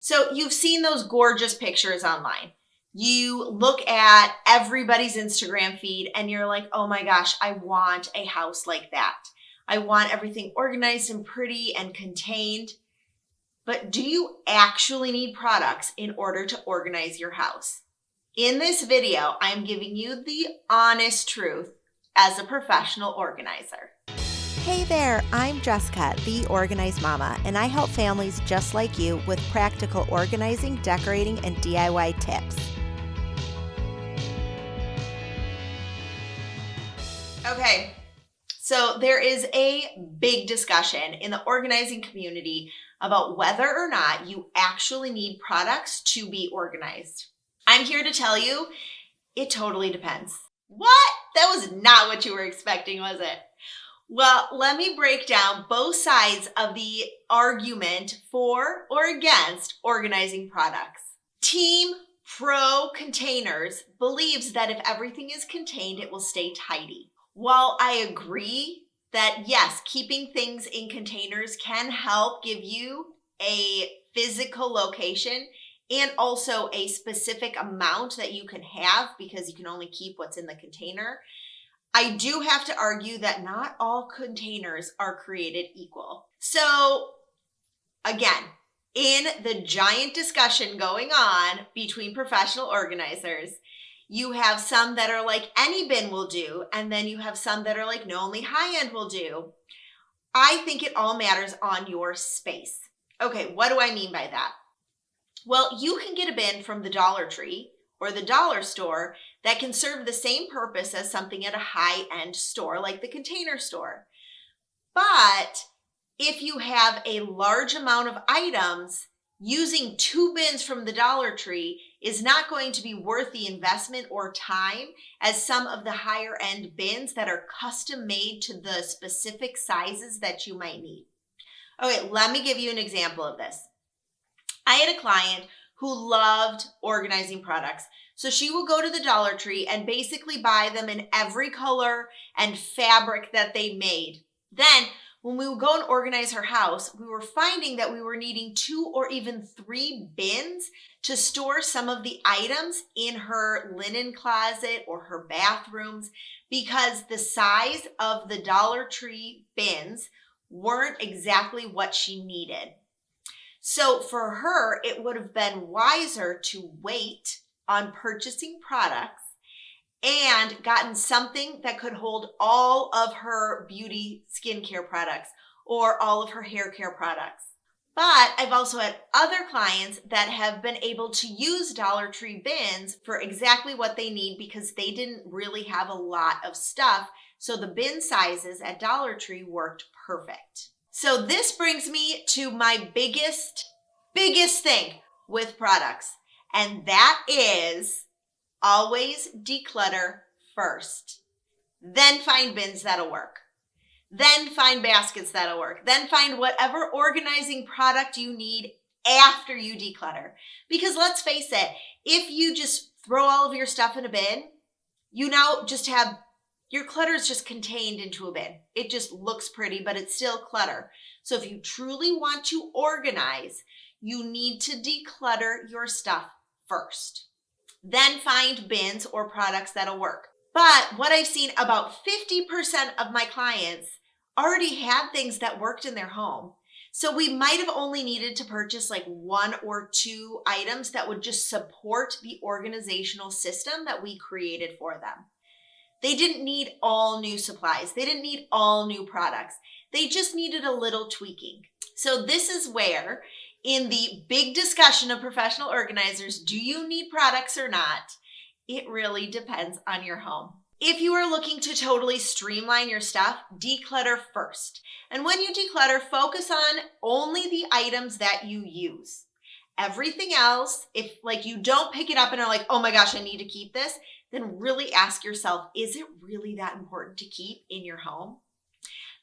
So you've seen those gorgeous pictures online. You look at everybody's Instagram feed and you're like, oh my gosh, I want a house like that. I want everything organized and pretty and contained. But do you actually need products in order to organize your house? In this video, I'm giving you the honest truth as a professional organizer. Hey there, I'm Jessica, the Organized Mama, and I help families just like you with practical organizing, decorating, and DIY tips. Okay, so there is a big discussion in the organizing community about whether or not you actually need products to be organized. I'm here to tell you, it totally depends. What? That was not what you were expecting, was it? Well, let me break down both sides of the argument for or against organizing products. Team Pro Containers believes that if everything is contained, it will stay tidy. While I agree that yes, keeping things in containers can help give you a physical location and also a specific amount that you can have because you can only keep what's in the container, I do have to argue that not all containers are created equal. So again, in the giant discussion going on between professional organizers, you have some that are like any bin will do, and then you have some that are like no, only high end will do. I think it all matters on your space. Okay, what do I mean by that? Well, you can get a bin from the Dollar Tree or the dollar store that can serve the same purpose as something at a high-end store like the Container Store. But if you have a large amount of items, using 2 bins from the Dollar Tree is not going to be worth the investment or time as some of the higher end bins that are custom made to the specific sizes that you might need. Okay, let me give you an example of this. I had a client who loved organizing products. So she will go to the Dollar Tree and basically buy them in every color and fabric that they made. Then when we would go and organize her house, we were finding that we were needing 2 or even 3 bins to store some of the items in her linen closet or her bathrooms because the size of the Dollar Tree bins weren't exactly what she needed. So for her, it would have been wiser to wait on purchasing products and gotten something that could hold all of her beauty skincare products or all of her hair care products. But I've also had other clients that have been able to use Dollar Tree bins for exactly what they need because they didn't really have a lot of stuff. So the bin sizes at Dollar Tree worked perfect. So this brings me to my biggest thing with products, and that is always declutter first. Then find bins that'll work. Then find baskets that'll work. Then find whatever organizing product you need after you declutter. Because let's face it, if you just throw all of your stuff in a bin, you now just have your clutter is just contained into a bin. It just looks pretty, but it's still clutter. So if you truly want to organize, you need to declutter your stuff first. Then find bins or products that'll work. But what I've seen, about 50% of my clients already had things that worked in their home. So we might have only needed to purchase like 1 or 2 items that would just support the organizational system that we created for them. They didn't need all new supplies. They didn't need all new products. They just needed a little tweaking. So this is where, in the big discussion of professional organizers, do you need products or not? It really depends on your home. If you are looking to totally streamline your stuff, declutter first. And when you declutter, focus on only the items that you use. Everything else, if like you don't pick it up and are like, oh my gosh, I need to keep this, then really ask yourself, is it really that important to keep in your home?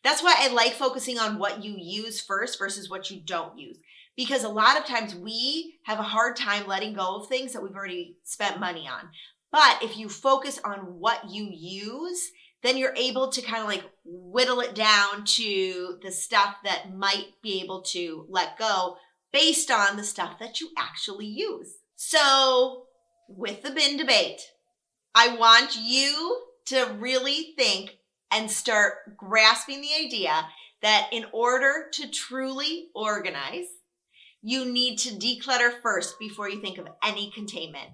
That's why I like focusing on what you use first versus what you don't use. Because a lot of times we have a hard time letting go of things that we've already spent money on. But if you focus on what you use, then you're able to kind of like whittle it down to the stuff that might be able to let go based on the stuff that you actually use. So with the bin debate, I want you to really think and start grasping the idea that in order to truly organize, you need to declutter first before you think of any containment.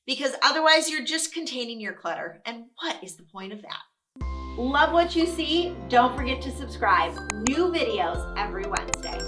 Because otherwise you're just containing your clutter. And what is the point of that? Love what you see? Don't forget to subscribe. New videos every Wednesday.